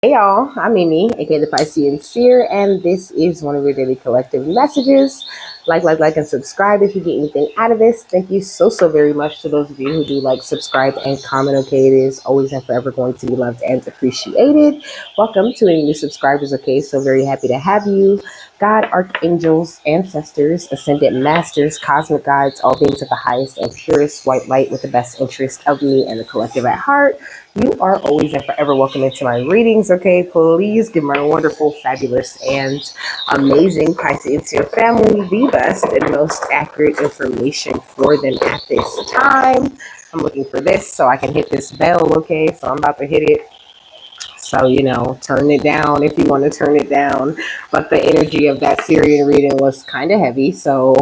Hey y'all, I'm Mimi, aka the Piscean Seer, and this is one of your daily collective messages. Like, and subscribe if you get anything out of this. Thank you so very much to those of you who do like, subscribe, and comment. Okay, it is always and forever going to be loved and appreciated. Welcome to any new subscribers. Okay, so very happy to have you. God, archangels, ancestors, ascended masters, cosmic guides, all beings of the highest and purest white light with the best interest of me and the collective at heart. You are always and forever welcome into my readings, okay? Please give my wonderful, fabulous, and amazing Pisces your family the best and most accurate information for them at this time. I'm looking for this so I can hit this bell, okay? So I'm about to hit it. So, turn it down if you want to turn it down. But the energy of that Syrian reading was kind of heavy, so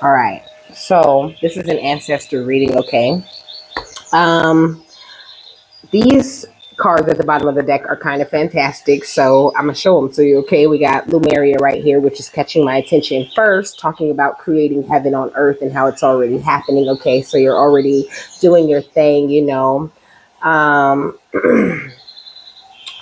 all right. So this is an ancestor reading, okay? Um, These cards at the bottom of the deck are kind of fantastic, so I'm gonna show them to you. Okay, we got Lumeria right here, which is catching my attention first, talking about creating heaven on earth and how it's already happening. Okay, so you're already doing your thing. um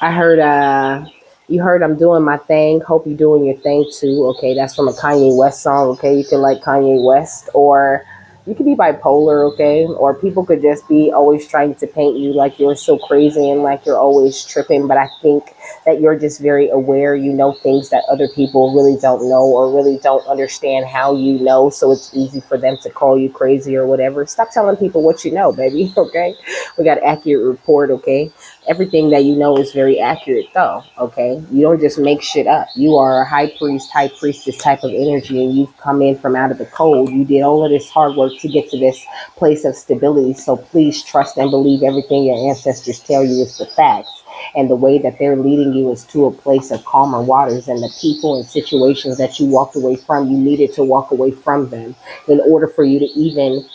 I heard you heard I'm doing my thing. Hope you're doing your thing too. Okay, that's from a Kanye West song. Okay, you can like Kanye West, or you could be bipolar. Okay, or people could just be always trying to paint you like you're so crazy and like you're always tripping. But I think that you're just very aware. You know things that other people really don't know or really don't understand how you know. So it's easy for them to call you crazy or whatever. Stop telling people what you know, baby. Okay, we got accurate report. Okay, everything that you know is very accurate though. Okay, you don't just make shit up. You are a high priest, high priestess type of energy, and you've come in from out of the cold. You did all of this hard work to get to this place of stability, so please trust and believe everything your ancestors tell you is the facts, and the way that they're leading you is to a place of calmer waters, and the people and situations that you walked away from, you needed to walk away from them in order for you to even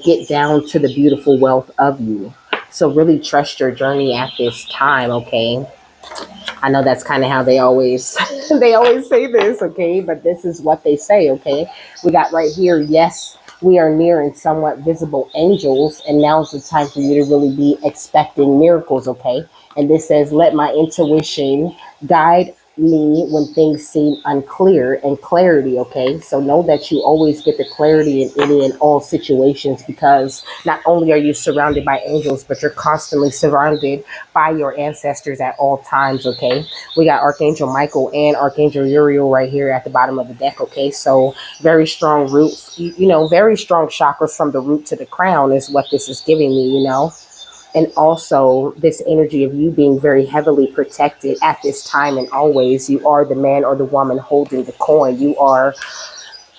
get down to the beautiful wealth of you. So really trust your journey at this time, okay? I know that's kind of how they always they always say this, okay? But this is what they say, okay? We got right here, yes, we are near and somewhat visible angels, and now's the time for you to really be expecting miracles, okay? And this says, let my intuition guide me when things seem unclear and clarity, okay? So know that you always get the clarity in any and all situations, because not only are you surrounded by angels, but you're constantly surrounded by your ancestors at all times, okay? We got Archangel Michael and Archangel Uriel right here at the bottom of the deck, okay? So very strong roots, very strong chakras from the root to the crown is what this is giving me. And also this energy of you being very heavily protected at this time and always. You are the man or the woman holding the coin. You are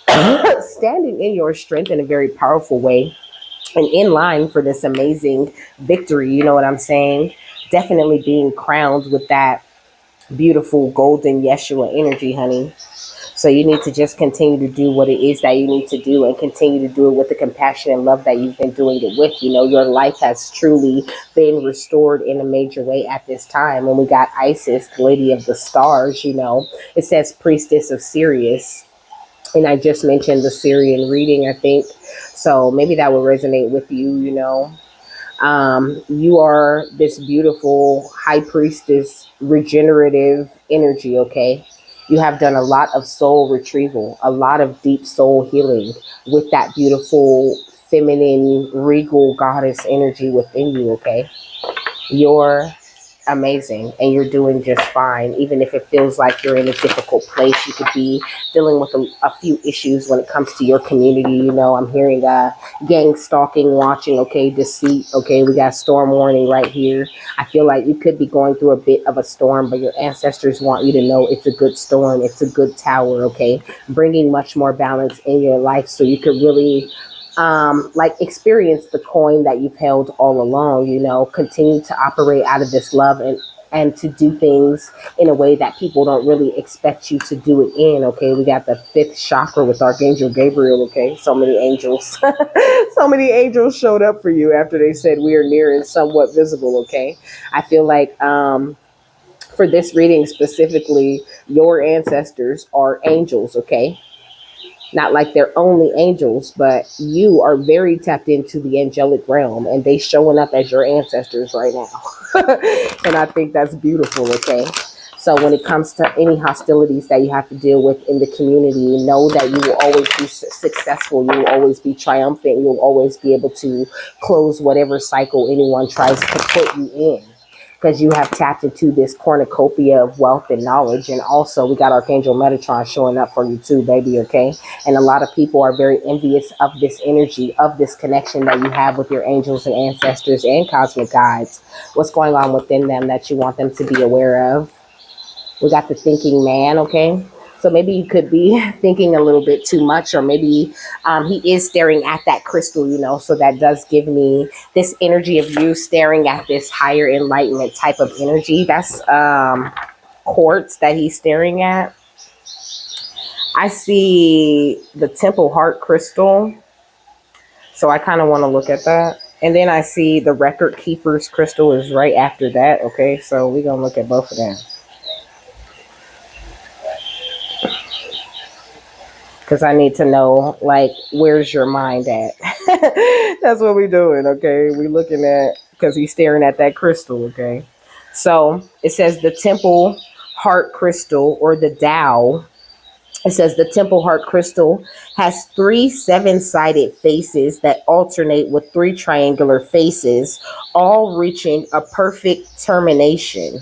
standing in your strength in a very powerful way and in line for this amazing victory. You know what I'm saying? Definitely being crowned with that beautiful golden Yeshua energy, honey. So you need to just continue to do what it is that you need to do, and continue to do it with the compassion and love that you've been doing it with. Your life has truly been restored in a major way at this time. When we got Isis, the lady of the stars, it says priestess of Sirius. And I just mentioned the Syrian reading, I think. So maybe that will resonate with you. You are this beautiful high priestess, regenerative energy, okay? You have done a lot of soul retrieval, a lot of deep soul healing with that beautiful, feminine, regal goddess energy within you, okay? You're amazing and you're doing just fine. Even if it feels like you're in a difficult place, you could be dealing with a few issues when it comes to your community. I'm hearing gang stalking, watching, okay, deceit, okay, we got storm warning right here. I feel like you could be going through a bit of a storm, but your ancestors want you to know it's a good storm, it's a good tower, okay, bringing much more balance in your life so you could really like experience the coin that you've held all along. Continue to operate out of this love, and to do things in a way that people don't really expect you to do it in, okay? We got the fifth chakra with Archangel Gabriel, okay? So many angels so many angels showed up for you after they said we are near and somewhat visible, okay? I feel like for this reading specifically, your ancestors are angels, okay? Not like they're only angels, but you are very tapped into the angelic realm, and they showing up as your ancestors right now. And I think that's beautiful. Okay. So when it comes to any hostilities that you have to deal with in the community, know that you will always be successful. You will always be triumphant. You will always be able to close whatever cycle anyone tries to put you in, because you have tapped into this cornucopia of wealth and knowledge. And also, we got Archangel Metatron showing up for you too, baby. Okay. And a lot of people are very envious of this energy, of this connection that you have with your angels and ancestors and cosmic guides. What's going on within them that you want them to be aware of? We got the thinking man. Okay. So maybe you could be thinking a little bit too much, or maybe he is staring at that crystal, So that does give me this energy of you staring at this higher enlightenment type of energy. That's quartz that he's staring at. I see the temple heart crystal, so I kind of want to look at that. And then I see the record keeper's crystal is right after that. Okay, so we're gonna look at both of them, because I need to know, like, where's your mind at? That's what we're doing, okay? We looking at, because he's staring at that crystal, okay? So it says the temple heart crystal, or the Tao. It says the temple heart crystal has three seven-sided faces that alternate with three triangular faces, all reaching a perfect termination.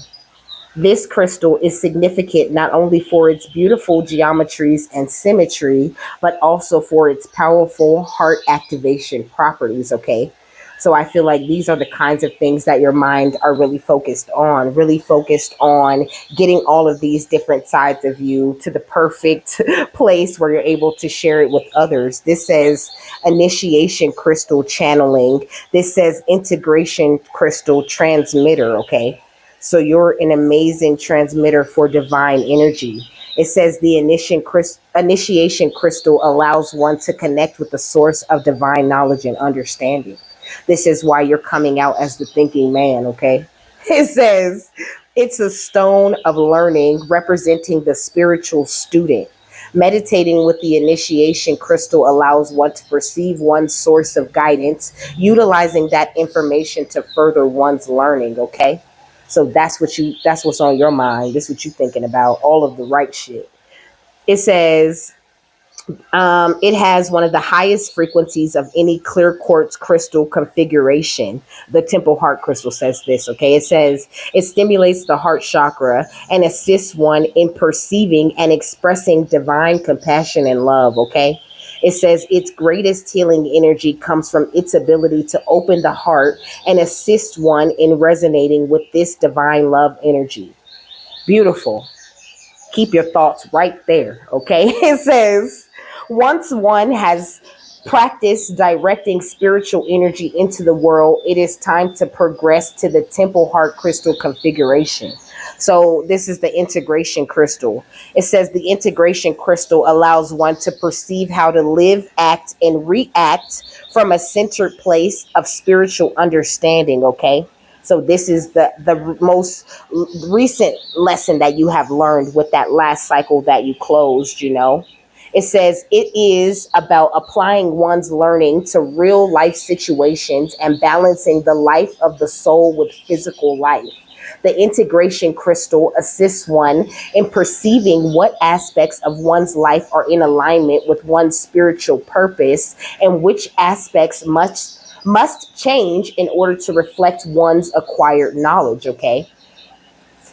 This crystal is significant not only for its beautiful geometries and symmetry, but also for its powerful heart activation properties. Okay. So I feel like these are the kinds of things that your mind are really focused on getting all of these different sides of you to the perfect place where you're able to share it with others. This says initiation crystal channeling. This says integration crystal transmitter. Okay. So you're an amazing transmitter for divine energy. It says the initiation crystal allows one to connect with the source of divine knowledge and understanding. This is why you're coming out as the thinking man, okay? It says it's a stone of learning representing the spiritual student. Meditating with the initiation crystal allows one to perceive one's source of guidance, utilizing that information to further one's learning, okay? So that's what's on your mind. This is what you're thinking about, all of the right shit. It says it has one of the highest frequencies of any clear quartz crystal configuration. The temple heart crystal says this, okay? It says it stimulates the heart chakra and assists one in perceiving and expressing divine compassion and love, okay? It says its greatest healing energy comes from its ability to open the heart and assist one in resonating with this divine love energy. Beautiful. Keep your thoughts right there, okay? It says, once one has practiced directing spiritual energy into the world, it is time to progress to the temple heart crystal configuration. So this is the integration crystal. It says the integration crystal allows one to perceive how to live, act, and react from a centered place of spiritual understanding, okay? So this is the most recent lesson that you have learned with that last cycle that you closed. It says it is about applying one's learning to real life situations and balancing the life of the soul with physical life. The integration crystal assists one in perceiving what aspects of one's life are in alignment with one's spiritual purpose, and which aspects must change in order to reflect one's acquired knowledge, okay?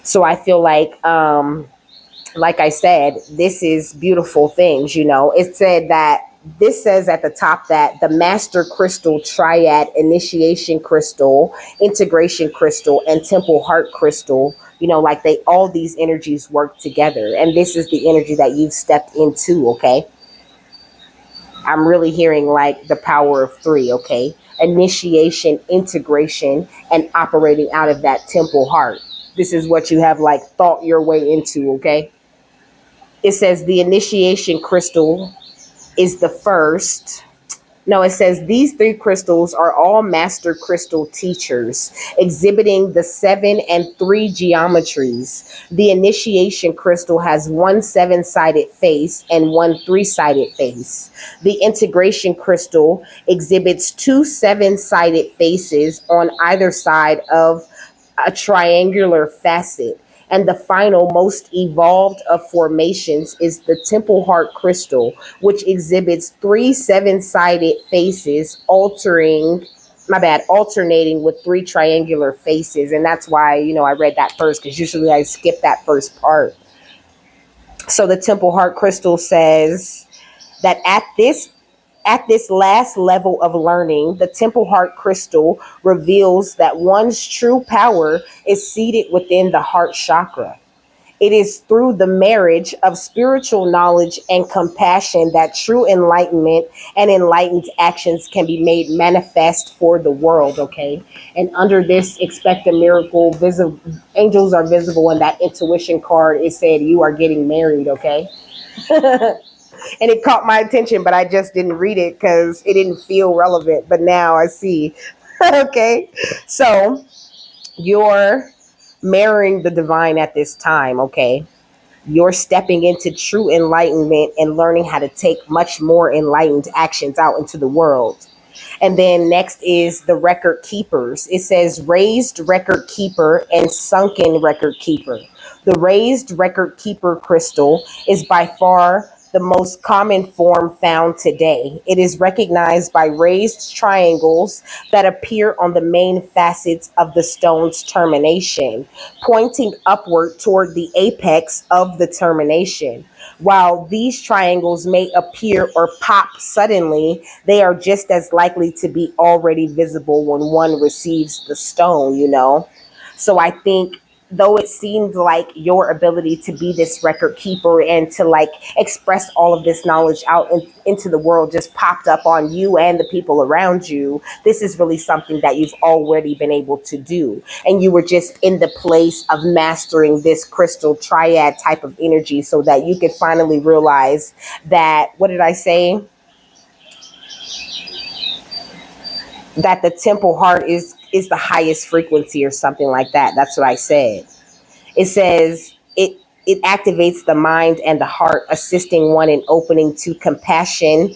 So I feel like I said, this is beautiful things. It said that this says at the top that the master crystal triad, initiation crystal, integration crystal, and temple heart crystal, like they all these energies work together. And this is the energy that you've stepped into, okay? I'm really hearing like the power of three, okay? Initiation, integration, and operating out of that temple heart. This is what you have like thought your way into, okay? It says the initiation crystal is the first. No, it says these three crystals are all master crystal teachers, exhibiting the 7 and 3 geometries. The initiation crystal has one 7 sided face and one 3 sided face. The integration crystal exhibits two 7 sided faces on either side of a triangular facet. And the final, most evolved of formations is the temple heart crystal, which exhibits three 7 sided faces, alternating with three triangular faces. And that's why, I read that first, because usually I skip that first part. So the temple heart crystal says that at this last level of learning, the temple heart crystal reveals that one's true power is seated within the heart chakra. It is through the marriage of spiritual knowledge and compassion that true enlightenment and enlightened actions can be made manifest for the world, okay? And under this, expect a miracle. Angels are visible, and that intuition card, it said you are getting married, okay? And it caught my attention, but I just didn't read it because it didn't feel relevant. But now I see. Okay. So you're marrying the divine at this time. Okay. You're stepping into true enlightenment and learning how to take much more enlightened actions out into the world. And then next is the record keepers. It says raised record keeper and sunken record keeper. The raised record keeper crystal is by far the most common form found today. It is recognized by raised triangles that appear on the main facets of the stone's termination, pointing upward toward the apex of the termination. While these triangles may appear or pop suddenly, they are just as likely to be already visible when one receives the stone. So I think, though it seems like your ability to be this record keeper and to like express all of this knowledge out into the world just popped up on you and the people around you, this is really something that you've already been able to do. And you were just in the place of mastering this crystal triad type of energy so that you could finally realize that, what did I say? That the temple heart is the highest frequency or something like that. That's what I said. It says it activates the mind and the heart, assisting one in opening to compassion,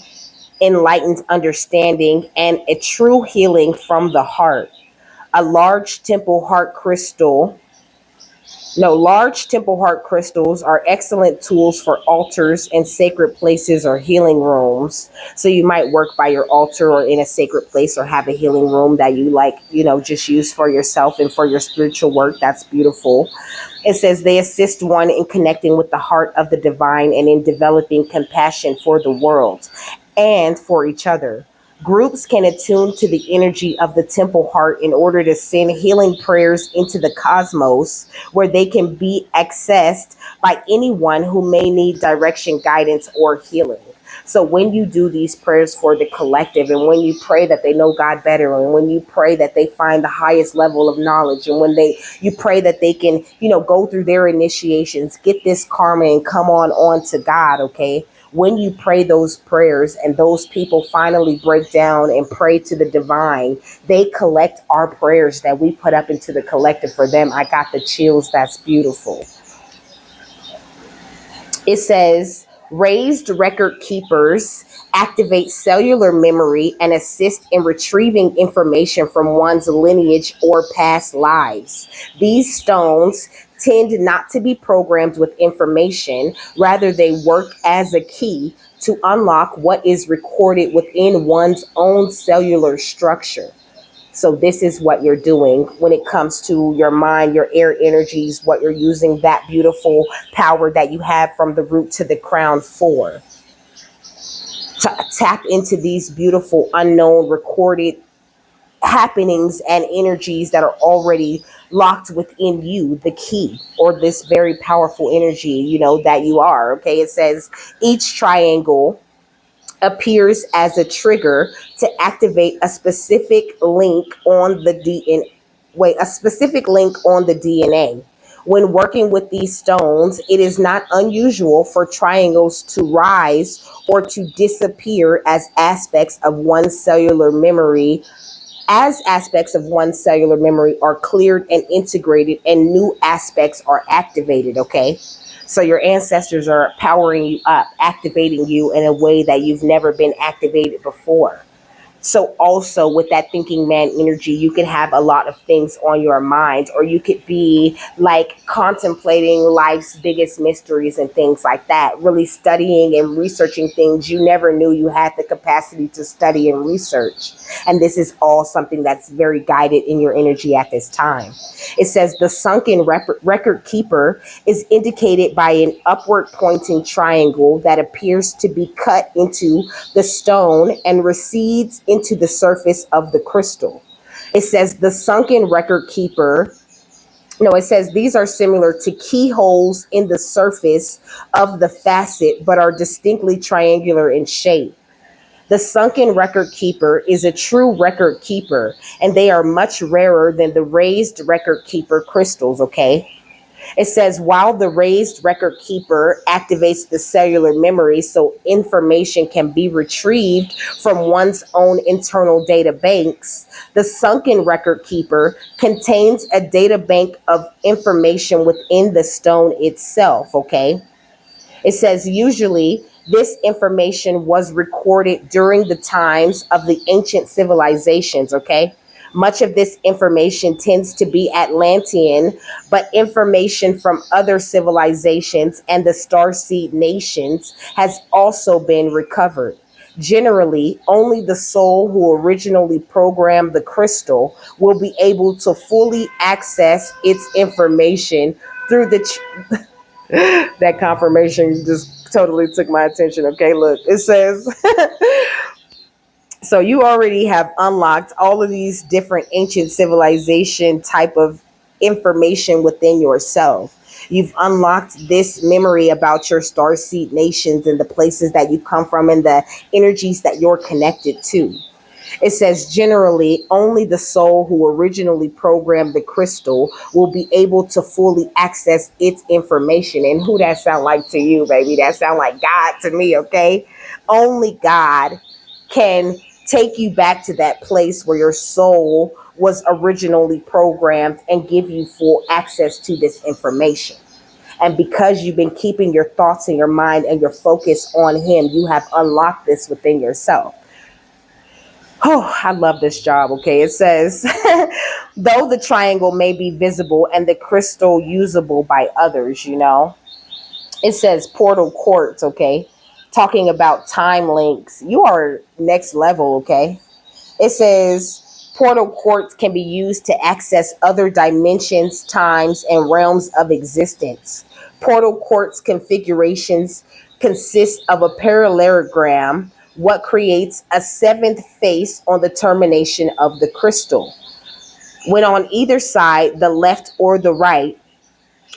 enlightened understanding, and a true healing from the heart. A large temple heart crystals are excellent tools for altars and sacred places or healing rooms. So you might work by your altar or in a sacred place or have a healing room that you like, just use for yourself and for your spiritual work. That's beautiful. It says they assist one in connecting with the heart of the divine and in developing compassion for the world and for each other. Groups can attune to the energy of the temple heart in order to send healing prayers into the cosmos, where they can be accessed by anyone who may need direction, guidance, or healing. So when you do these prayers for the collective, and when you pray that they know God better, and when you pray that they find the highest level of knowledge, and when you pray that they can, go through their initiations, get this karma and come on to God, okay? When you pray those prayers and those people finally break down and pray to the divine, they collect our prayers that we put up into the collective for them. I got the chills. That's beautiful. It says raised record keepers activate cellular memory and assist in retrieving information from one's lineage or past lives. These stones tend not to be programmed with information, rather, they work as a key to unlock what is recorded within one's own cellular structure. So this is what you're doing when it comes to your mind, your air energies, what you're using that beautiful power that you have from the root to the crown for. To tap into these beautiful, unknown, recorded happenings and energies that are already locked within you, the key, or this very powerful energy, that you are. Okay, it says each triangle appears as a trigger to activate a specific link on the DNA. When working with these stones, it is not unusual for triangles to rise or to disappear as aspects of one cellular memory are cleared and integrated and new aspects are activated, okay? So your ancestors are powering you up, activating you in a way that you've never been activated before. So also with that thinking man energy, you could have a lot of things on your mind, or you could be like contemplating life's biggest mysteries and things like that, really studying and researching things you never knew you had the capacity to study and research. And this is all something that's very guided in your energy at this time. It says the sunken record keeper is indicated by an upward pointing triangle that appears to be cut into the stone and recedes into the surface of the crystal. It says the sunken record keeper. No, it says these are similar to keyholes in the surface of the facet, but are distinctly triangular in shape. The sunken record keeper is a true record keeper, and they are much rarer than the raised record keeper crystals, okay? It says while the raised record keeper activates the cellular memory so information can be retrieved from one's own internal data banks, the sunken record keeper contains a data bank of information within the stone itself, okay? It says usually this information was recorded during the times of the ancient civilizations, okay? Much of this information tends to be Atlantean, but information from other civilizations and the starseed nations has also been recovered. Generally, only the soul who originally programmed the crystal will be able to fully access its information through that confirmation just totally took my attention. Okay, look, it says so you already have unlocked all of these different ancient civilization type of information within yourself. You've unlocked this memory about your starseed nations and the places that you come from and the energies that you're connected to. It says generally only the soul who originally programmed the crystal will be able to fully access its information. And who that sound like to you, baby? That sound like God to me, okay? Only God can take you back to that place where your soul was originally programmed and give you full access to this information. And because you've been keeping your thoughts in your mind and your focus on Him, you have unlocked this within yourself. Oh, I love this job. Okay, it says, though the triangle may be visible and the crystal usable by others, it says portal quartz. Okay, talking about time links. You are next level. Okay, it says portal quartz can be used to access other dimensions, times, and realms of existence. Portal quartz configurations consist of a parallelogram, what creates a seventh face on the termination of the crystal. When on either side, the left or the right,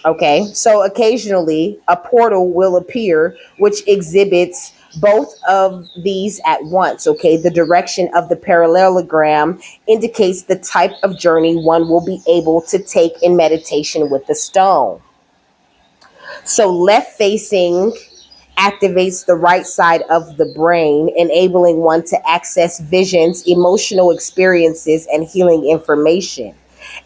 okay, so occasionally a portal will appear which exhibits both of these at once, okay? The direction of the parallelogram indicates the type of journey one will be able to take in meditation with the stone. So left facing activates the right side of the brain, enabling one to access visions, emotional experiences, and healing information.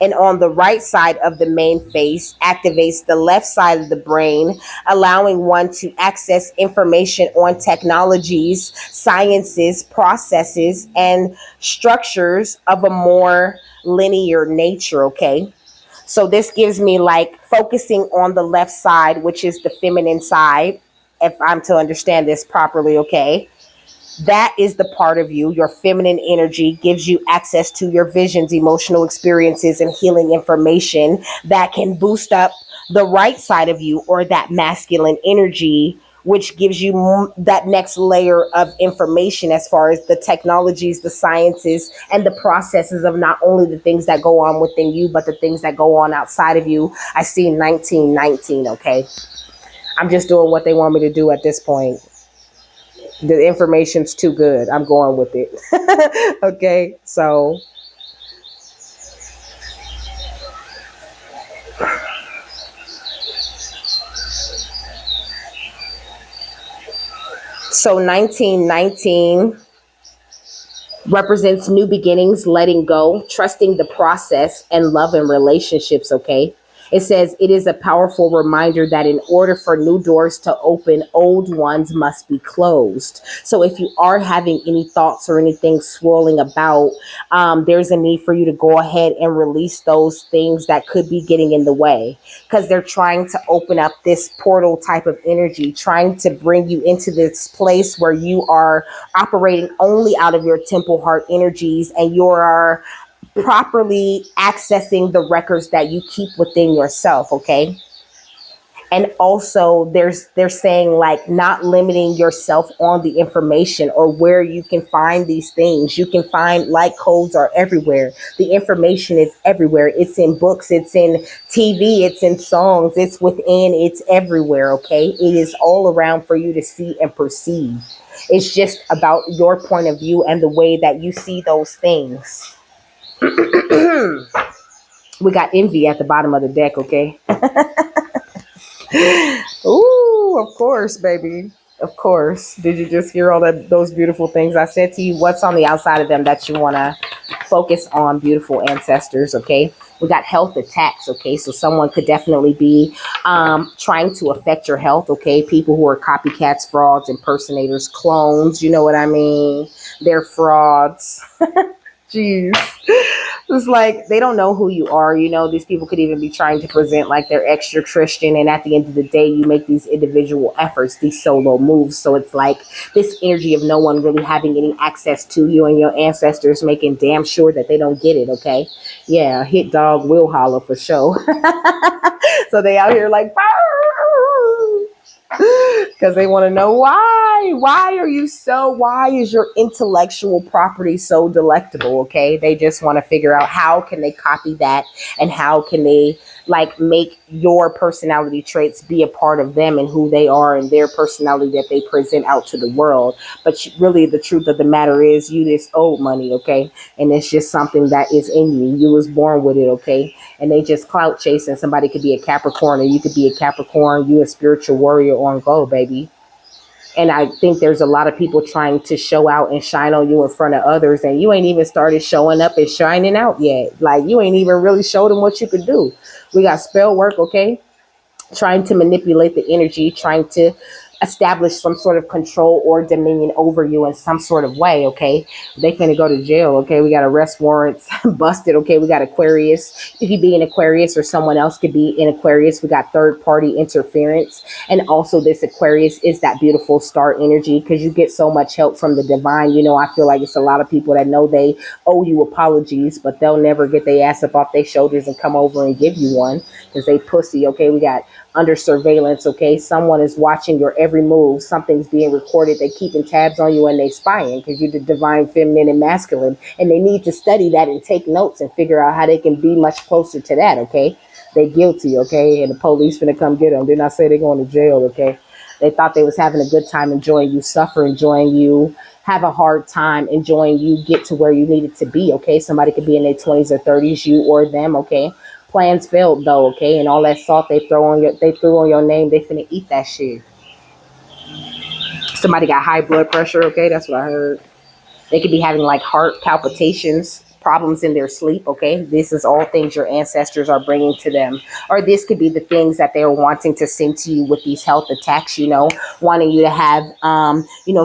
And on the right side of the main face activates the left side of the brain, allowing one to access information on technologies, sciences, processes, and structures of a more linear nature, okay? So this gives me like focusing on the left side, which is the feminine side, if I'm to understand this properly, okay? That is the part of you, your feminine energy gives you access to your visions, emotional experiences, and healing information that can boost up the right side of you, or that masculine energy, which gives you that next layer of information as far as the technologies, the sciences, and the processes of not only the things that go on within you, but the things that go on outside of you. I see 1919, okay? I'm just doing what they want me to do at this point. The information's too good. I'm going with it. Okay, so So 1919 represents new beginnings, letting go, trusting the process, and love and relationships, okay? It says it is a powerful reminder that in order for new doors to open, old ones must be closed. So if you are having any thoughts or anything swirling about, there's a need for you to go ahead and release those things that could be getting in the way, because they're trying to open up this portal type of energy, trying to bring you into this place where you are operating only out of your temple heart energies, and you are properly accessing the records that you keep within yourself, okay? And also they're saying like not limiting yourself on the information or where you can find these things. You can find, like, codes are everywhere. The information is everywhere. It's in books, it's in TV, it's in songs, it's within, it's everywhere, okay? It is all around for you to see and perceive. It's just about your point of view and the way that you see those things. We got envy at the bottom of the deck, okay? Ooh, of course, baby. Of course. Did you just hear all those beautiful things I said to you? What's on the outside of them that you want to focus on, beautiful ancestors, okay? We got health attacks, okay? So someone could definitely be trying to affect your health, okay? People who are copycats, frauds, impersonators, clones, you know what I mean? They're frauds. Jeez. It's like they don't know who you are. You know, these people could even be trying to present like they're extra Christian. And at the end of the day, you make these individual efforts, these solo moves. So it's like this energy of no one really having any access to you, and your ancestors making damn sure that they don't get it. Okay. Yeah. Hit dog will holler for sure. So they out here like, because they want to know why. Why is your intellectual property so delectable? Okay. They just want to figure out how can they copy that, and how can they like make your personality traits be a part of them and who they are and their personality that they present out to the world. But really the truth of the matter is you just owe money. Okay. And it's just something that is in you. You was born with it. Okay. And they just clout chasing. Somebody could be a Capricorn, or you could be a Capricorn. You a spiritual warrior on go, baby. And I think there's a lot of people trying to show out and shine on you in front of others, and you ain't even started showing up and shining out yet. Like you ain't even really showed them what you could do. We got spell work, okay? Trying to manipulate the energy, trying to establish some sort of control or dominion over you in some sort of way, okay? They finna go to jail, okay? We got arrest warrants busted, okay? We got Aquarius. You could be an Aquarius, or someone else could be in Aquarius. We got third party interference. And also this Aquarius is that beautiful star energy, because you get so much help from the divine. You know, I feel like it's a lot of people that know they owe you apologies, but they'll never get their ass up off their shoulders and come over and give you one, because they pussy, okay? We got under surveillance, okay? Someone is watching your every move. Something's being recorded. They keeping tabs on you, and they spying, because you're the divine feminine and masculine, and they need to study that and take notes and figure out how they can be much closer to that, okay? They guilty, okay? And the police finna come get them. Did not say they're going to jail, okay? They thought they was having a good time, enjoying you suffer, enjoying you have a hard time, enjoying you get to where you needed to be, okay? Somebody could be in their 20s or 30s, you or them, okay? Plans failed though, okay? And all that salt they threw on your name, they finna eat that shit. Somebody got high blood pressure, okay? That's what I heard. They could be having like heart palpitations, problems in their sleep, okay? This is all things your ancestors are bringing to them. Or this could be the things that they're wanting to send to you with these health attacks, you know, wanting you to have,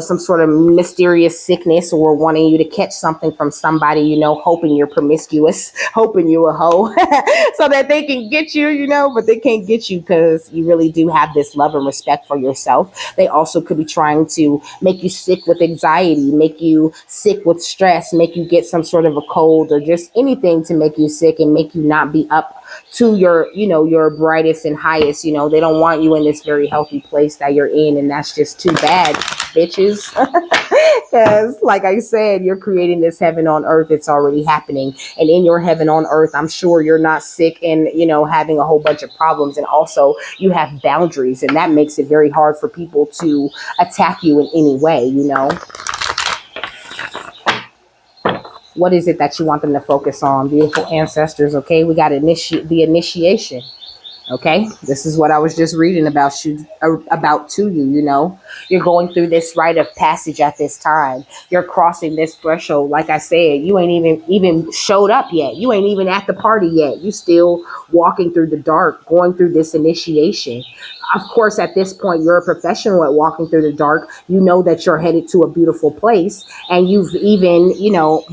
some sort of mysterious sickness, or wanting you to catch something from somebody, you know, hoping you're promiscuous, hoping you a hoe, so that they can get you, you know, but they can't get you because you really do have this love and respect for yourself. They also could be trying to make you sick with anxiety, make you sick with stress, make you get some sort of a cold, or just anything to make you sick and make you not be up to your, you know, your brightest and highest. You know, they don't want you in this very healthy place that you're in, and that's just too bad, bitches. Because like I said, you're creating this heaven on earth. It's already happening. And in your heaven on earth, I'm sure you're not sick and, you know, having a whole bunch of problems. And also you have boundaries, and that makes it very hard for people to attack you in any way, you know. What is it that you want them to focus on, beautiful ancestors? Okay, we got the initiation. Okay, this is what I was just reading about to you. You know, you're going through this rite of passage at this time. You're crossing this threshold. Like I said, you ain't even showed up yet. You ain't even at the party yet. You still walking through the dark, going through this initiation. Of course, at this point, you're a professional at walking through the dark. You know that you're headed to a beautiful place, and you've even,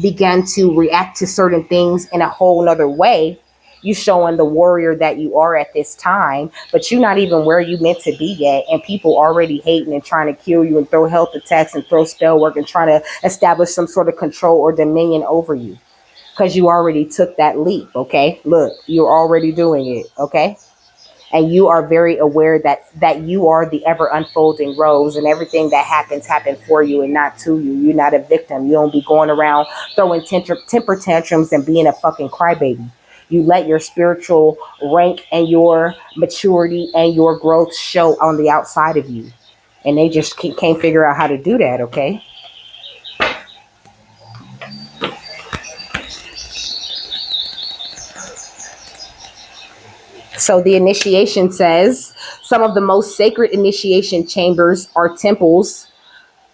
begun to react to certain things in a whole nother way. You showing the warrior that you are at this time, but you're not even where you meant to be yet, and people already hating and trying to kill you and throw health attacks and throw spell work and trying to establish some sort of control or dominion over you because you already took that leap. Okay, look, you're already doing it. Okay, and you are very aware that you are the ever unfolding rose, and everything that happens for you and not to you. You're not a victim. You don't be going around throwing temper tantrums and being a fucking crybaby. You let your spiritual rank and your maturity and your growth show on the outside of you, and they just can't figure out how to do that. Okay. So the initiation says some of the most sacred initiation chambers are temples,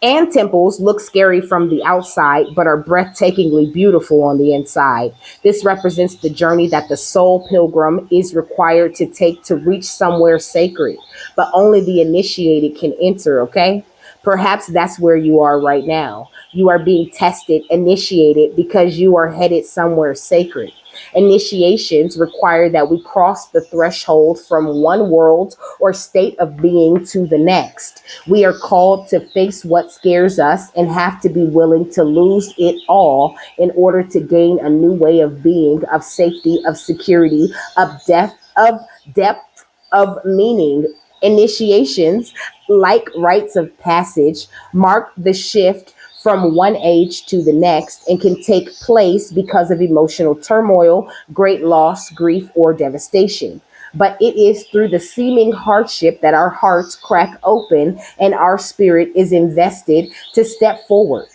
and temples look scary from the outside but are breathtakingly beautiful on the inside. This represents the journey that the soul pilgrim is required to take to reach somewhere sacred, but only the initiated can enter, okay? Perhaps that's where you are right now. You are being tested, initiated, because you are headed somewhere sacred. Initiations require that we cross the threshold from one world or state of being to the next. We are called to face what scares us and have to be willing to lose it all in order to gain a new way of being, of safety, of security, of depth, of meaning. Initiations, like rites of passage, mark the shift from one age to the next and can take place because of emotional turmoil, great loss, grief, or devastation. But it is through the seeming hardship that our hearts crack open and our spirit is invested to step forward.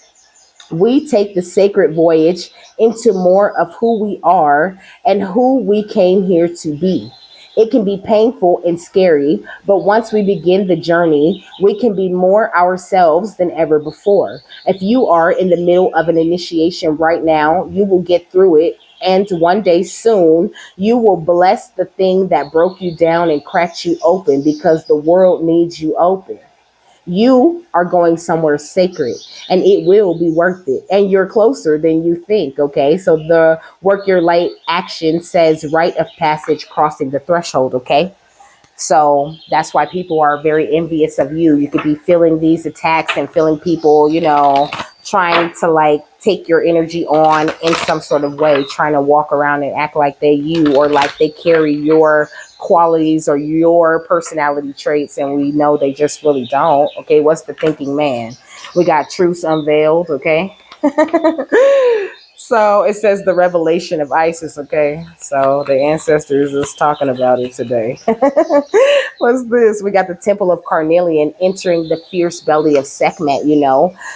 We take the sacred voyage into more of who we are and who we came here to be. It can be painful and scary, but once we begin the journey, we can be more ourselves than ever before. If you are in the middle of an initiation right now, you will get through it. And one day soon, you will bless the thing that broke you down and cracked you open because the world needs you open. You are going somewhere sacred and it will be worth it. And you're closer than you think. Okay. So the work your light action says rite of passage crossing the threshold. Okay. So that's why people are very envious of you. You could be feeling these attacks and feeling people, trying to like take your energy on in some sort of way, trying to walk around and act like they you or like they carry your qualities or your personality traits, and we know they just really don't. Okay, what's the thinking man? We got truths unveiled. Okay. So it says the revelation of Isis. Okay, so the ancestors is talking about it today. What's this? We got the temple of carnelian entering the fierce belly of Sekhmet.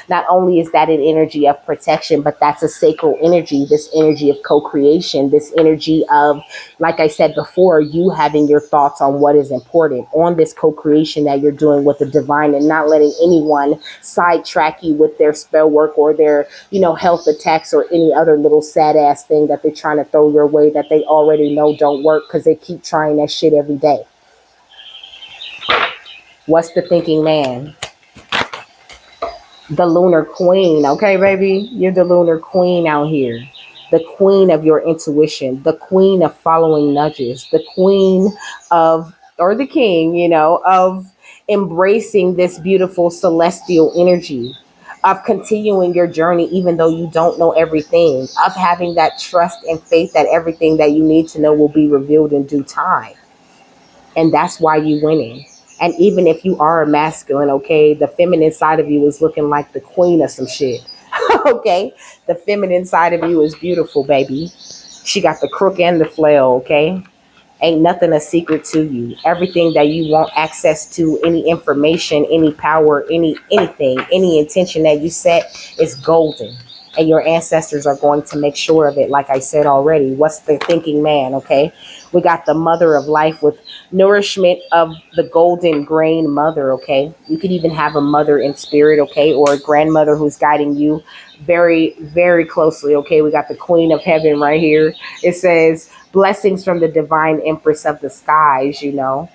Not only is that an energy of protection, but that's a sacral energy, this energy of co-creation, this energy of, like I said before, you having your thoughts on what is important on this co-creation that you're doing with the divine, and not letting anyone sidetrack you with their spell work or their health attacks or any other little sad ass thing that they're trying to throw your way that they already know don't work because they keep trying that shit every day. What's the thinking man? The lunar queen. Okay, baby, you're the lunar queen out here. The queen of your intuition, the queen of following nudges, the queen of, or the king, of embracing this beautiful celestial energy, of continuing your journey even though you don't know everything, of having that trust and faith that everything that you need to know will be revealed in due time. And that's why you winning. And even if you are a masculine, okay, the feminine side of you is looking like the queen of some shit. Okay, the feminine side of you is beautiful, baby. She got the crook and the flail. Okay, ain't nothing a secret to you. Everything that you want access to, any information, any power, anything, any intention that you set is golden. And your ancestors are going to make sure of it. Like I said already, what's the thinking man? Okay, We got the mother of life with nourishment of the golden grain mother, okay? You could even have a mother in spirit, okay? Or a grandmother who's guiding you very, very closely, okay? We got the queen of heaven right here. It says, blessings from the divine empress of the skies, you know?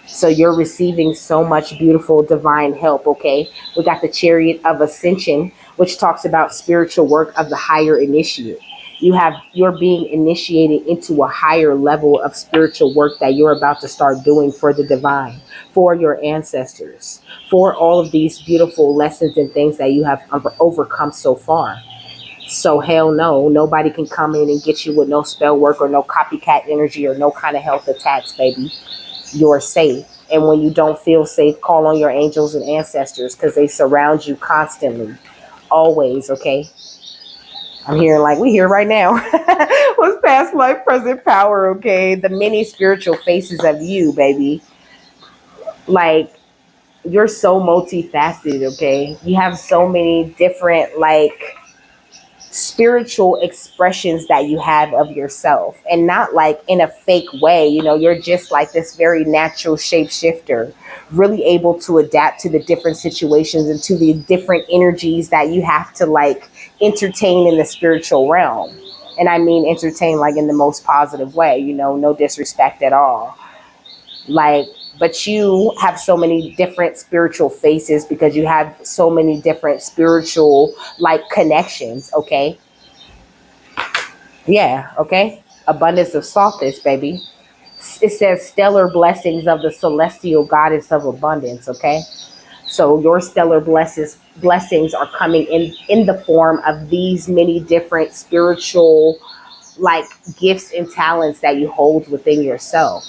So you're receiving so much beautiful divine help, okay? We got the chariot of ascension, which talks about spiritual work of the higher initiate. You're being initiated into a higher level of spiritual work that you're about to start doing for the divine, for your ancestors, for all of these beautiful lessons and things that you have overcome so far. So hell no, nobody can come in and get you with no spell work or no copycat energy or no kind of health attacks, baby. You're safe. And when you don't feel safe, call on your angels and ancestors because they surround you constantly. Always, okay? I'm hearing like we here right now. What's past life, present power, okay? The many spiritual faces of you, baby. Like, you're so multifaceted, okay? You have so many different, like, spiritual expressions that you have of yourself, and not like in a fake way. You know, you're just like this very natural shapeshifter, really able to adapt to the different situations and to the different energies that you have to like entertain in the spiritual realm. And I mean entertain like in the most positive way, you know, no disrespect at all. Like, but you have so many different spiritual faces because you have so many different spiritual like connections, okay? Yeah, okay. Abundance of softness, baby. It says stellar blessings of the celestial goddess of abundance, okay? So your stellar blessings are coming in the form of these many different spiritual like gifts and talents that you hold within yourself.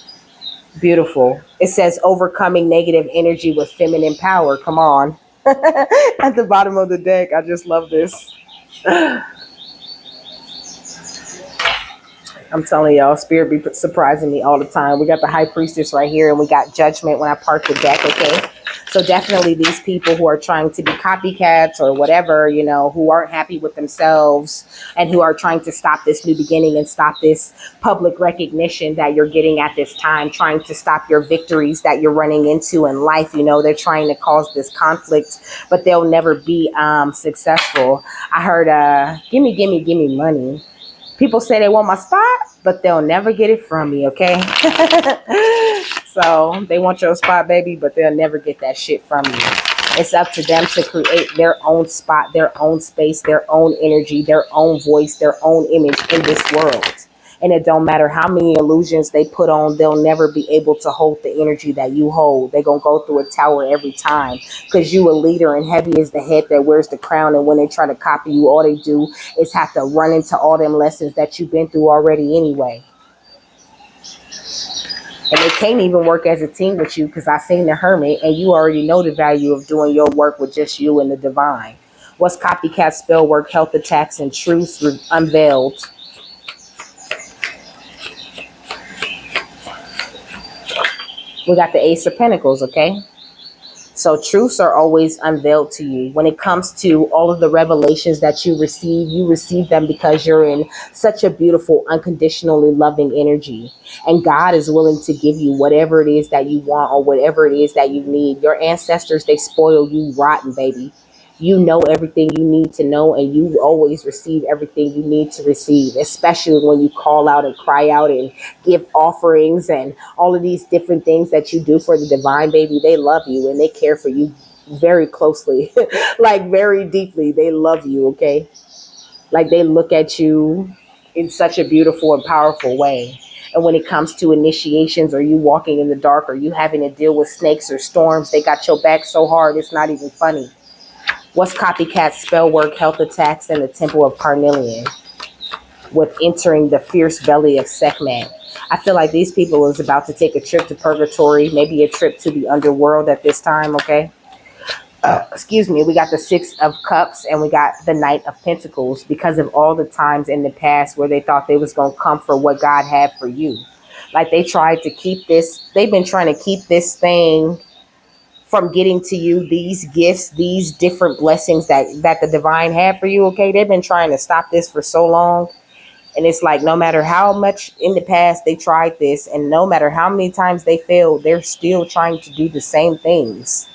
Beautiful. It says overcoming negative energy with feminine power. Come on. At the bottom of the deck, I just love this. I'm telling y'all, spirit be surprising me all the time. We got the high priestess right here, and we got judgment when I part the deck, okay? So definitely these people who are trying to be copycats or whatever, you know, who aren't happy with themselves and who are trying to stop this new beginning and stop this public recognition that you're getting at this time, trying to stop your victories that you're running into in life. You know, they're trying to cause this conflict, but they'll never be successful. I heard, gimme money. People say they want my spot, but they'll never get it from me, okay? So they want your spot, baby, but they'll never get that shit from you. It's up to them to create their own spot, their own space, their own energy, their own voice, their own image in this world. And it don't matter how many illusions they put on, they'll never be able to hold the energy that you hold. They're going to go through a tower every time because you a leader and heavy is the head that wears the crown. And when they try to copy you, all they do is have to run into all them lessons that you've been through already anyway. And they can't even work as a team with you because I seen the hermit and you already know the value of doing your work with just you and the divine. What's copycat spell work, health attacks, and truths unveiled? We got the Ace of Pentacles, okay? So truths are always unveiled to you. When it comes to all of the revelations that you receive them because you're in such a beautiful, unconditionally loving energy. And God is willing to give you whatever it is that you want or whatever it is that you need. Your ancestors, they spoil you rotten, baby. You know everything you need to know, and you always receive everything you need to receive, especially when you call out and cry out and give offerings and all of these different things that you do for the divine, baby. They love you and they care for you very closely, like very deeply. They love you, okay? Like they look at you in such a beautiful and powerful way. And when it comes to initiations or you walking in the dark or you having to deal with snakes or storms, they got your back so hard it's not even funny. What's copycat spell work, health attacks, and the temple of carnelian with entering the fierce belly of Sekhmet? I feel like these people is about to take a trip to purgatory, maybe a trip to the underworld at this time, okay? Excuse me. We got the Six of Cups and we got the Knight of Pentacles because of all the times in the past where they thought they was going to come for what God had for you. Like they tried to keep this, they've been trying to keep this thing from getting to you, these gifts, these different blessings that the divine had for you, okay? They've been trying to stop this for so long. And it's like no matter how much in the past they tried this, and no matter how many times they failed, they're still trying to do the same things.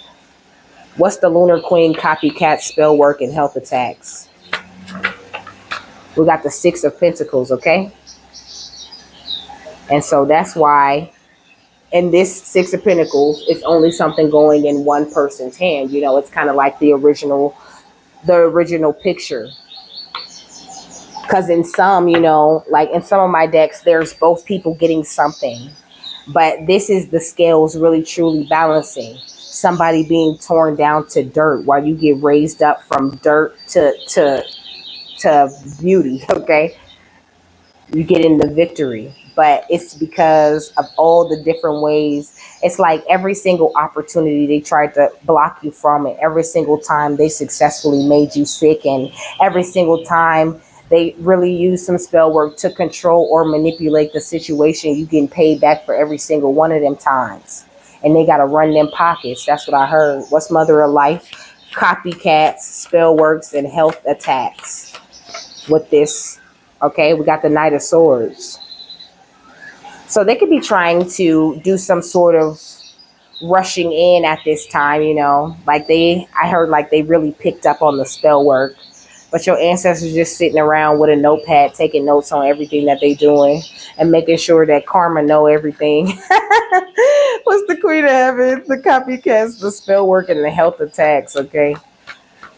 What's the Lunar Queen copycat spell work and health attacks? We got the Six of Pentacles, okay? And so that's why in this Six of Pentacles, it's only something going in one person's hand. You know, it's kind of like the original picture. Because in some, you know, like in some of my decks, there's both people getting something. But this is the scales really truly balancing. Somebody being torn down to dirt while you get raised up from dirt to beauty, okay? You get in the victory. But it's because of all the different ways. It's like every single opportunity they tried to block you from it, every single time they successfully made you sick, and every single time they really use some spell work to control or manipulate the situation, you getting paid back for every single one of them times. And they got to run them pockets. That's what I heard. What's Mother of Life? Copycats, spell works, and health attacks with this. Okay, we got the Knight of Swords. So they could be trying to do some sort of rushing in at this time, you know. Like I heard like they really picked up on the spell work. But your ancestors just sitting around with a notepad, taking notes on everything that they doing and making sure that karma know everything. What's the Queen of Heaven? The copycats, the spell work, and the health attacks, okay?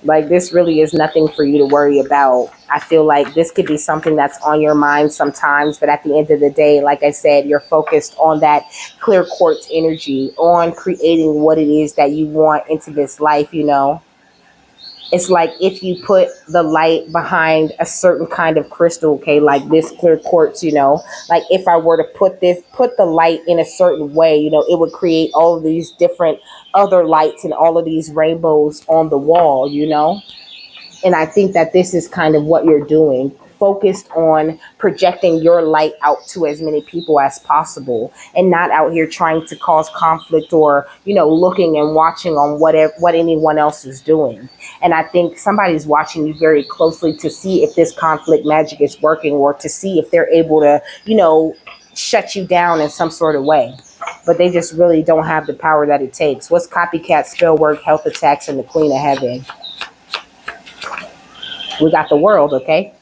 Like this really is nothing for you to worry about. I feel like this could be something that's on your mind sometimes, but at the end of the day, like I said, you're focused on that clear quartz energy, on creating what it is that you want into this life, you know. It's like if you put the light behind a certain kind of crystal, okay, like this clear quartz, you know, like if I were to put the light in a certain way, you know, it would create all of these different other lights and all of these rainbows on the wall, you know. And I think that this is kind of what you're doing, focused on projecting your light out to as many people as possible and not out here trying to cause conflict or, you know, looking and watching on what anyone else is doing. And I think somebody's watching you very closely to see if this conflict magic is working or to see if they're able to, you know, shut you down in some sort of way. But they just really don't have the power that it takes. What's copycat spell work, health attacks, and the Queen of Heaven? We got the World, okay?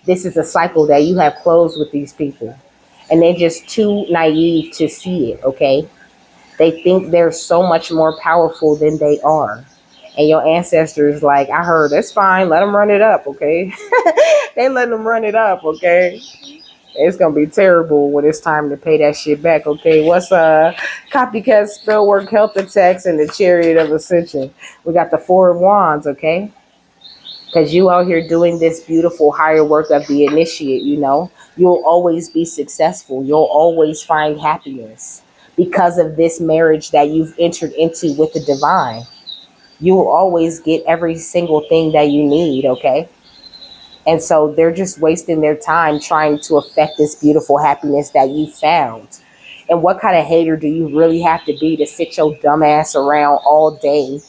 This is a cycle that you have closed with these people. And they're just too naive to see it, okay? They think they're so much more powerful than they are. And your ancestors, like, I heard, that's fine. Let them run it up, okay? They let them run it up, okay? It's going to be terrible when it's time to pay that shit back, okay? What's copycat spell work, health attacks, and the Chariot of Ascension? We got the Four of Wands, okay? Because you out here doing this beautiful higher work of the initiate, you know, you'll always be successful. You'll always find happiness because of this marriage that you've entered into with the divine. You will always get every single thing that you need, okay? And so they're just wasting their time trying to affect this beautiful happiness that you found. And what kind of hater do you really have to be to sit your dumb ass around all day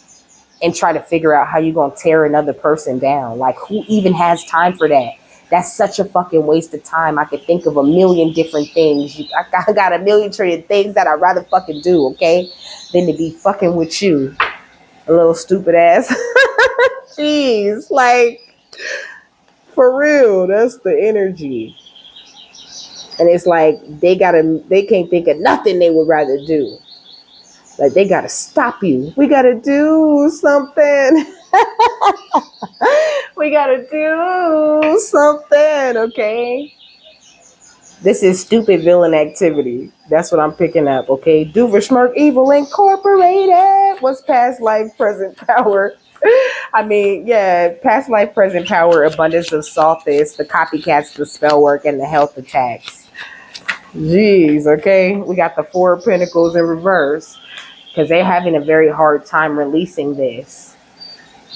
and try to figure out how you're going to tear another person down? Like, who even has time for that? That's such a fucking waste of time. I could think of a million different things. I got a million trillion things that I'd rather fucking do, okay, than to be fucking with you. A little stupid ass. Jeez, like, for real, that's the energy. And it's like they can't think of nothing they would rather do. Like, they gotta stop you. We gotta do something. We gotta do something, okay? This is stupid villain activity. That's what I'm picking up, okay? Doofenshmirtz Evil Incorporated. What's past life, present power? I mean, yeah, past life, present power, abundance of softness, the copycats, the spell work, and the health attacks. Jeez, okay? We got the Four of Pentacles in reverse because they're having a very hard time releasing this.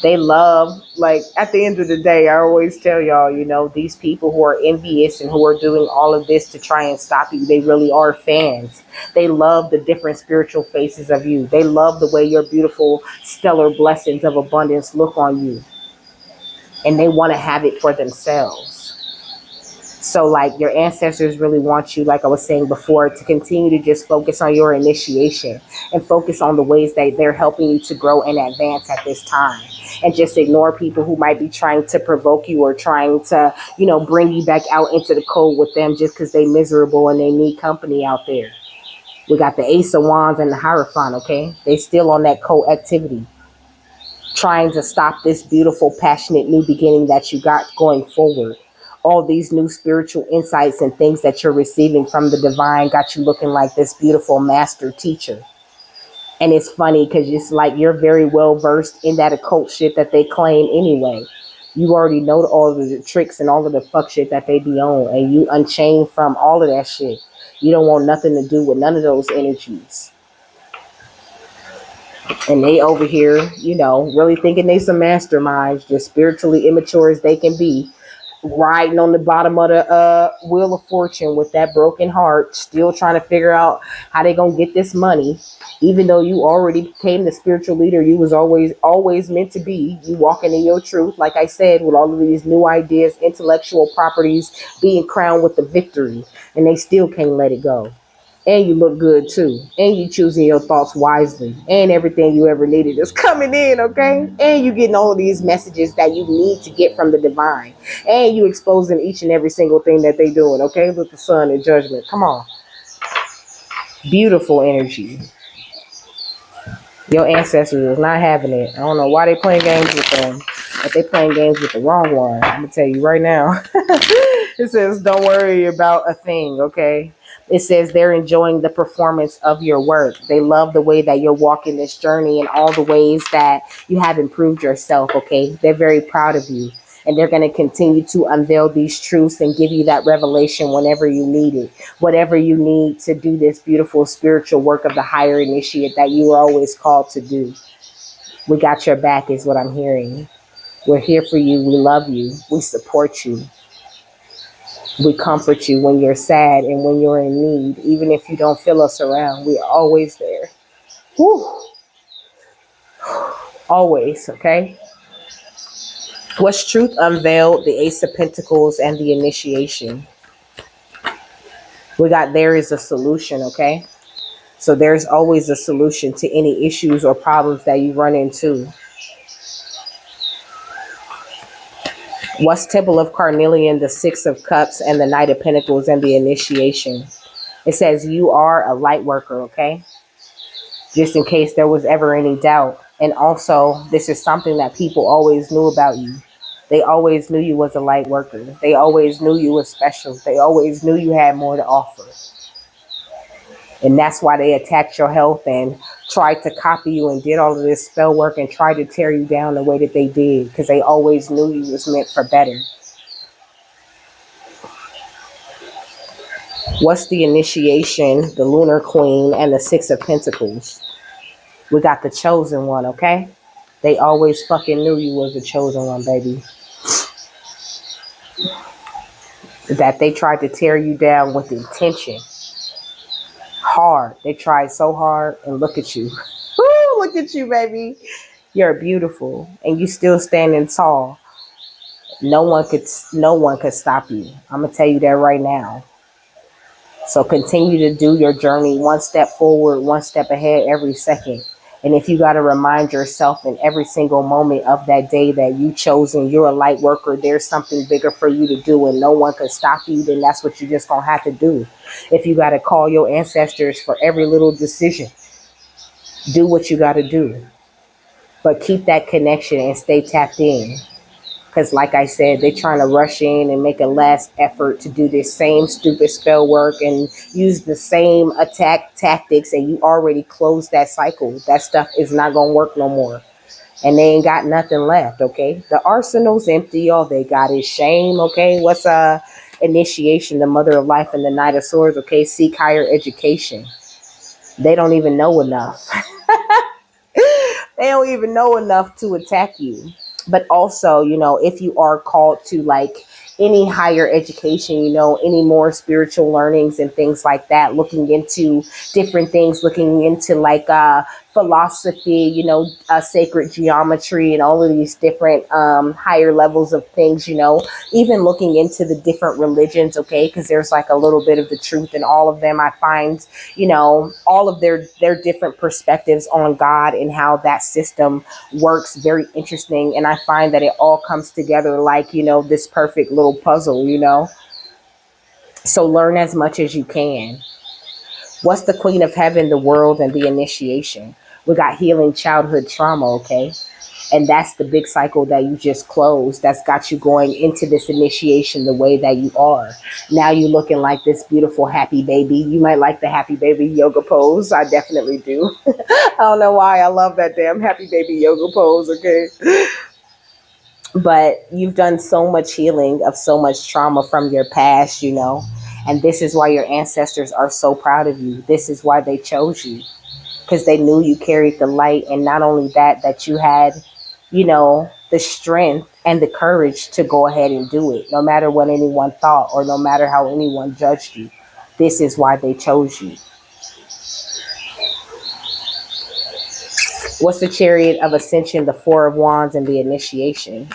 They love, like, at the end of the day, I always tell y'all, you know, these people who are envious and who are doing all of this to try and stop you, they really are fans. They love the different spiritual faces of you. They love the way your beautiful, stellar blessings of abundance look on you. And they want to have it for themselves. So like your ancestors really want you, like I was saying before, to continue to just focus on your initiation and focus on the ways that they're helping you to grow and advance at this time. And just ignore people who might be trying to provoke you or trying to, bring you back out into the cold with them just because they miserable and they need company out there. We got the Ace of Wands and the Hierophant, okay? They still on that co-activity, trying to stop this beautiful, passionate new beginning that you got going forward. All these new spiritual insights and things that you're receiving from the divine got you looking like this beautiful master teacher. And it's funny because it's like you're very well versed in that occult shit that they claim anyway. You already know all of the tricks and all of the fuck shit that they be on, and you unchained from all of that shit. You don't want nothing to do with none of those energies. And they over here, really thinking they some masterminds, just spiritually immature as they can be, riding on the bottom of the wheel of fortune with that broken heart, still trying to figure out how they gonna get this money, even though you already became the spiritual leader you was always meant to be. You walking in your truth, like I said, with all of these new ideas, intellectual properties, being crowned with the victory, and they still can't let it go. And you look good too. And you choosing your thoughts wisely. And everything you ever needed is coming in, okay? And you getting all of these messages that you need to get from the divine. And you exposing each and every single thing that they doing, okay? With the sun and judgment. Come on. Beautiful energy. Your ancestors is not having it. I don't know why they playing games with them. But they playing games with the wrong one. I'm going to tell you right now. It says, don't worry about a thing, okay? It says they're enjoying the performance of your work. They love the way that you're walking this journey and all the ways that you have improved yourself, okay? They're very proud of you. And they're going to continue to unveil these truths and give you that revelation whenever you need it. Whatever you need to do this beautiful spiritual work of the higher initiate that you were always called to do. We got your back is what I'm hearing. We're here for you. We love you. We support you. We comfort you when you're sad and when you're in need. Even if you don't feel us around, we are always there. Woo. Always, okay? What's truth unveiled? The Ace of Pentacles and the initiation. We got there is a solution, okay? So there's always a solution to any issues or problems that you run into. What's Temple of Carnelian, the Six of Cups, and the Knight of Pentacles and the initiation? It says you are a light worker, okay? Just in case there was ever any doubt. And also, this is something that people always knew about you. They always knew you was a light worker. They always knew you was special. They always knew you had more to offer. And that's why they attacked your health and tried to copy you and did all of this spell work and tried to tear you down the way that they did, because they always knew you was meant for better. What's the initiation? The Lunar Queen and the Six of Pentacles. We got the chosen one, okay? They always fucking knew you was the chosen one, baby. That they tried to tear you down with intention. Hard. They tried so hard, and look at you. Woo, look at you, baby. You're beautiful, and you still standing tall. No one could stop you. I'm gonna tell you that right now. So continue to do your journey one step forward, one step ahead every second. And if you got to remind yourself in every single moment of that day that you chosen, you're a light worker, there's something bigger for you to do and no one can stop you, then that's what you're just going to have to do. If you got to call your ancestors for every little decision, do what you got to do. But keep that connection and stay tapped in. Because like I said, they're trying to rush in and make a last effort to do this same stupid spell work and use the same attack tactics, and you already closed that cycle. That stuff is not going to work no more. And they ain't got nothing left, okay? The arsenal's empty. All they got is shame, okay? What's initiation, the Mother of Life, and the Knight of Swords, okay? Seek higher education. They don't even know enough. They don't even know enough to attack you. But also, if you are called to like any higher education, any more spiritual learnings and things like that, looking into different things, looking into like philosophy, sacred geometry, and all of these different higher levels of things, even looking into the different religions, okay, because there's like a little bit of the truth in all of them. I find, all of their different perspectives on God and how that system works very interesting. And I find that it all comes together like, this perfect little puzzle. So learn as much as you can. What's the queen of heaven, the world, and the initiation? We got healing childhood trauma, okay? And that's the big cycle that you just closed. That's got you going into this initiation the way that you are. Now you're looking like this beautiful happy baby. You might like the happy baby yoga pose. I definitely do. I don't know why. I love that damn happy baby yoga pose, okay? But you've done so much healing of so much trauma from your past, and this is why your ancestors are so proud of you. This is why they chose you, because they knew you carried the light. And not only that, that you had, the strength and the courage to go ahead and do it, no matter what anyone thought or no matter how anyone judged you. This is why they chose you. What's the chariot of ascension, the four of wands, and the initiation?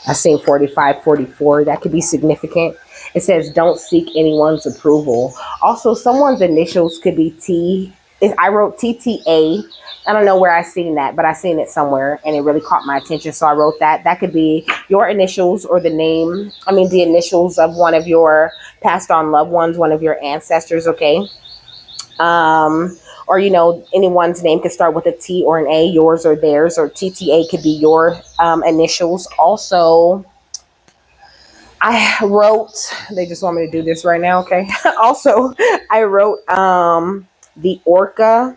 I seen 45, 44. That could be significant. It says, don't seek anyone's approval. Also, someone's initials could be T. I wrote TTA. I don't know where I seen that, but I seen it somewhere and it really caught my attention. So I wrote that. That could be your initials or the initials of one of your passed on loved ones, one of your ancestors, okay? Or, anyone's name could start with a T or an A, yours or theirs, or TTA could be your initials. Also, I wrote, they just want me to do this right now, okay? Also, I wrote the orca,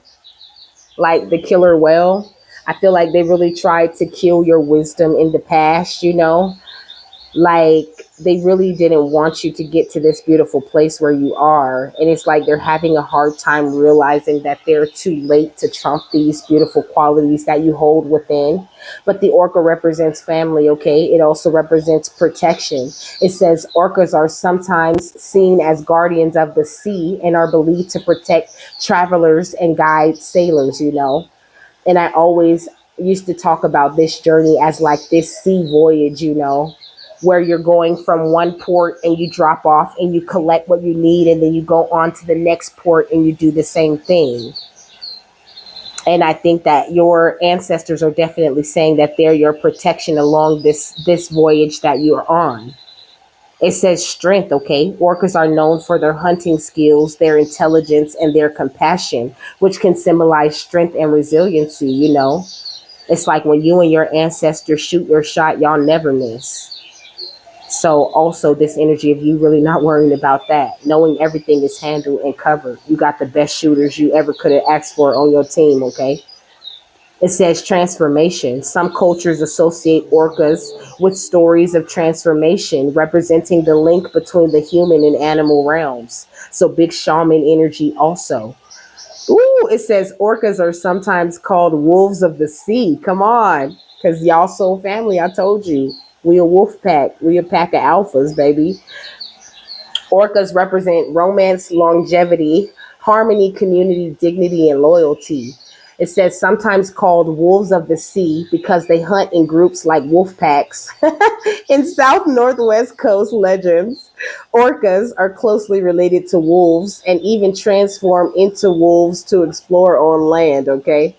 like the killer whale. I feel like they really tried to kill your wisdom in the past, like they really didn't want you to get to this beautiful place where you are. And it's like they're having a hard time realizing that they're too late to trump these beautiful qualities that you hold within. But the orca represents family, okay? It also represents protection. It says orcas are sometimes seen as guardians of the sea and are believed to protect travelers and guide sailors, And I always used to talk about this journey as like this sea voyage, where you're going from one port and you drop off and you collect what you need, and then you go on to the next port and you do the same thing. And I think that your ancestors are definitely saying that they're your protection along this voyage that you're on. It says strength, okay? Orcas are known for their hunting skills, their intelligence, and their compassion, which can symbolize strength and resiliency, It's like when you and your ancestors shoot your shot, y'all never miss. So also this energy of you really not worrying about that, knowing everything is handled and covered. You got the best shooters you ever could have asked for on your team, okay? It says transformation. Some cultures associate orcas with stories of transformation, representing the link between the human and animal realms. So big shaman energy also. Ooh, it says orcas are sometimes called wolves of the sea. Come on, because y'all soul family, I told you. We a wolf pack. We a pack of alphas, baby. Orcas represent romance, longevity, harmony, community, dignity, and loyalty. It says sometimes called wolves of the sea because they hunt in groups like wolf packs. In South Northwest Coast legends, orcas are closely related to wolves and even transform into wolves to explore on land, okay?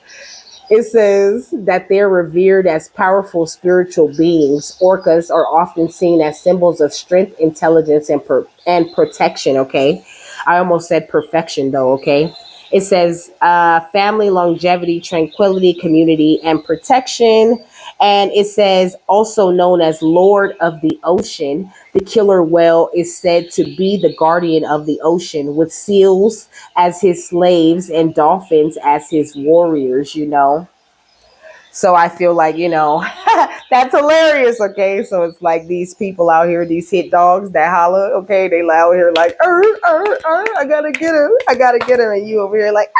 It says that they're revered as powerful spiritual beings. Orcas are often seen as symbols of strength, intelligence, and protection, okay? I almost said perfection, though, okay? It says family, longevity, tranquility, community, and protection. And it says also known as Lord of the Ocean. The killer whale is said to be the guardian of the ocean, with seals as his slaves and dolphins as his warriors. So I feel like, that's hilarious, okay? So it's like these people out here, these hit dogs that holler, okay? They out here like, I gotta get her, I gotta get her. And you over here like,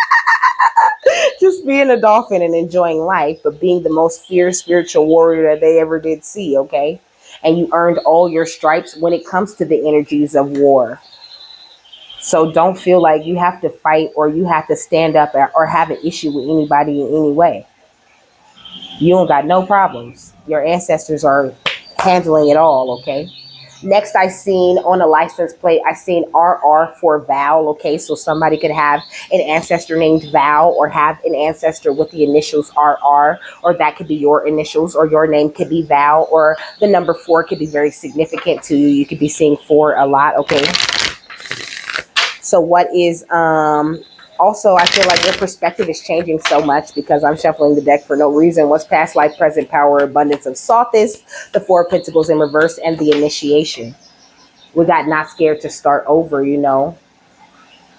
just being a dolphin and enjoying life, but being the most fierce spiritual warrior that they ever did see, okay? And you earned all your stripes when it comes to the energies of war. So don't feel like you have to fight or you have to stand up or have an issue with anybody in any way. You don't got no problems. Your ancestors are handling it all, okay? Next, I seen on a license plate, I seen RR for Val, okay? So somebody could have an ancestor named Val or have an ancestor with the initials RR, or that could be your initials, or your name could be Val, or the number 4 could be very significant to you. You could be seeing 4 a lot, okay? So what is also, I feel like your perspective is changing so much because I'm shuffling the deck for no reason. What's past life, present power, abundance of softness, the 4 of Pentacles in reverse, and the initiation. We got not scared to start over, you know.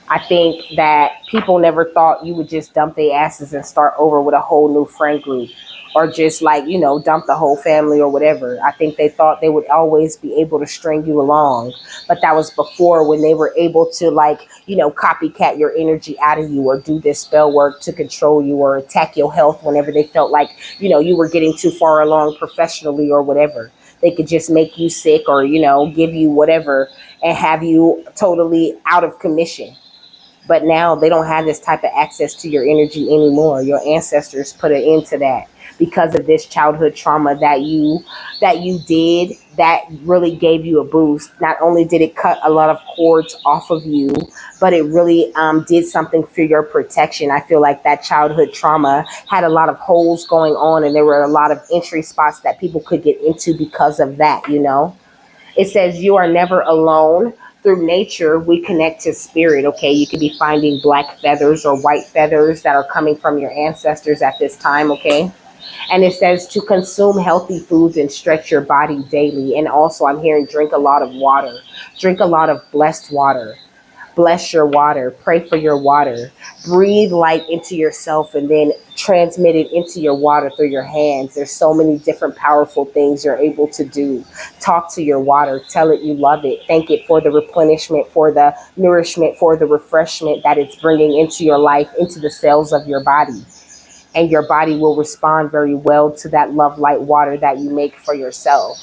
I think that people never thought you would just dump their asses and start over with a whole new friend group, or just like, you know, dump the whole family or whatever. I think they thought they would always be able to string you along. But that was before, when they were able to, like, you know, copycat your energy out of you or do this spell work to control you or attack your health whenever they felt like, you know, you were getting too far along professionally or whatever. They could just make you sick or, you know, give you whatever and have you totally out of commission. But now they don't have this type of access to your energy anymore. Your ancestors put an end to that because of this childhood trauma that you did, that really gave you a boost. Not only did it cut a lot of cords off of you, but it really did something for your protection. I feel like that childhood trauma had a lot of holes going on, and there were a lot of entry spots that people could get into because of that, you know. It says you are never alone. Through nature, we connect to spirit, okay? You could be finding black feathers or white feathers that are coming from your ancestors at this time, okay? And it says to consume healthy foods and stretch your body daily. And also, I'm hearing drink a lot of water. Drink a lot of blessed water. Bless your water. Pray for your water. Breathe light into yourself and then transmit it into your water through your hands. There's so many different powerful things you're able to do. Talk to your water. Tell it you love it. Thank it for the replenishment, for the nourishment, for the refreshment that it's bringing into your life, into the cells of your body. And your body will respond very well to that love light water that you make for yourself.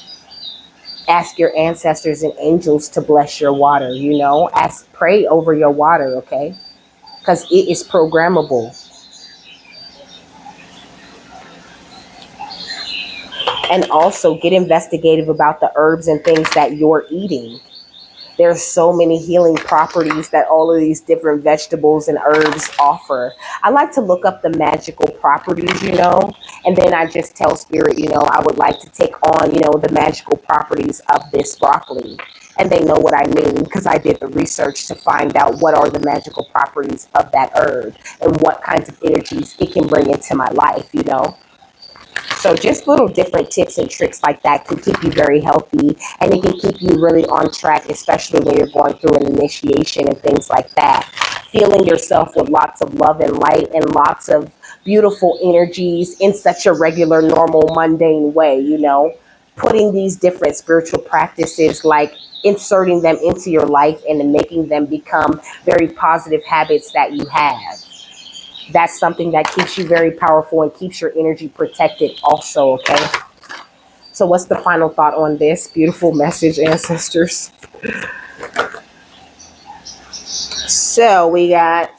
Ask your ancestors and angels to bless your water, you know. Ask, pray over your water, okay? Because it is programmable. And also get investigative about the herbs and things that you're eating. There's so many healing properties that all of these different vegetables and herbs offer. I like to look up the magical properties, you know, and then I just tell spirit, you know, I would like to take on, you know, the magical properties of this broccoli. And they know what I mean because I did the research to find out what are the magical properties of that herb and what kinds of energies it can bring into my life, you know. So just little different tips and tricks like that can keep you very healthy, and it can keep you really on track, especially when you're going through an initiation and things like that. Feeling yourself with lots of love and light and lots of beautiful energies in such a regular, normal, mundane way, you know. Putting these different spiritual practices, like inserting them into your life and making them become very positive habits that you have. That's something that keeps you very powerful and keeps your energy protected also, okay? So what's the final thought on this beautiful message, ancestors? So we got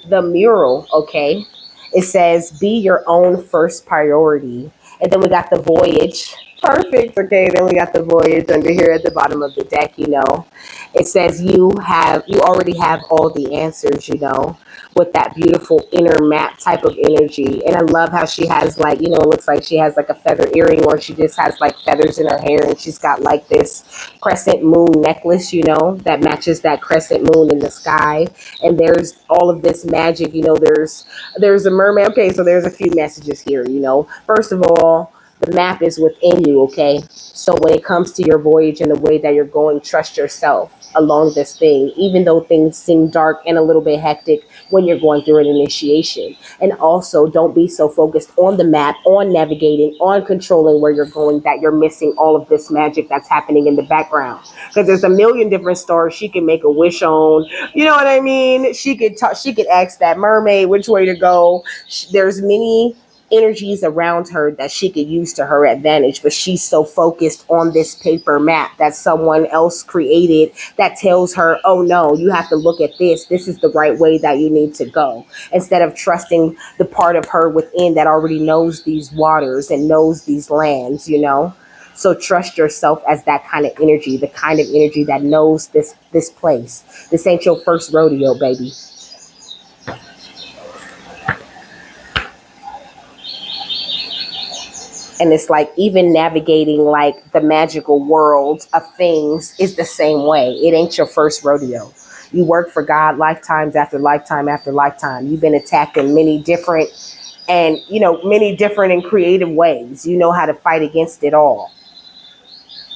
the mural, okay? It says, be your own first priority. And then we got the voyage. Perfect. Okay, then we got the voyage under here at the bottom of the deck, you know. It says you already have all the answers, you know, with that beautiful inner map type of energy. And I love how she has, like, you know, it looks like she has like a feather earring, or she just has like feathers in her hair, and she's got like this crescent moon necklace, you know, that matches that crescent moon in the sky. And there's all of this magic, you know. There's a mermaid. Okay, so there's a few messages here, you know. First of all, the map is within you, okay? So when it comes to your voyage and the way that you're going, trust yourself along this thing, even though things seem dark and a little bit hectic when you're going through an initiation. And also, don't be so focused on the map, on navigating, on controlling where you're going, that you're missing all of this magic that's happening in the background. Because there's a million different stars she can make a wish on. You know what I mean? She could ask that mermaid which way to go. There's many energies around her that she could use to her advantage, but she's so focused on this paper map that someone else created that tells her, oh no, you have to look at this. This is the right way that you need to go. Instead of trusting the part of her within that already knows these waters and knows these lands, you know? So trust yourself as that kind of energy, the kind of energy that knows this place. This ain't your first rodeo, baby. And it's like even navigating like the magical world of things is the same way. It ain't your first rodeo. You work for God lifetimes after lifetime after lifetime. You've been attacked in many different and many different and creative ways. You know how to fight against it all.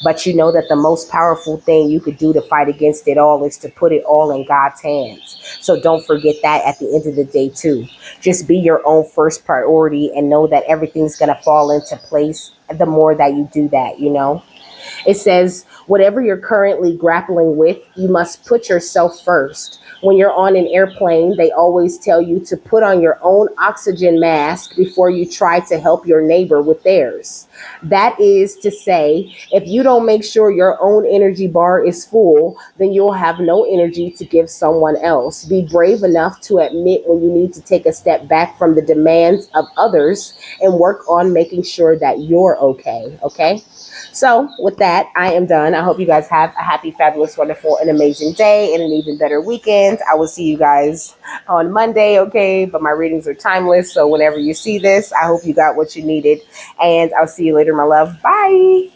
But you know that the most powerful thing you could do to fight against it all is to put it all in God's hands. So don't forget that at the end of the day, too. Just be your own first priority and know that everything's going to fall into place the more that you do that, you know? It says, whatever you're currently grappling with, you must put yourself first. When you're on an airplane, they always tell you to put on your own oxygen mask before you try to help your neighbor with theirs. That is to say, if you don't make sure your own energy bar is full, then you'll have no energy to give someone else. Be brave enough to admit when you need to take a step back from the demands of others and work on making sure that you're okay. Okay? So with that, I am done. I hope you guys have a happy, fabulous, wonderful, and amazing day and an even better weekend. I will see you guys on Monday, okay? But my readings are timeless. So whenever you see this, I hope you got what you needed. And I'll see you later, my love. Bye.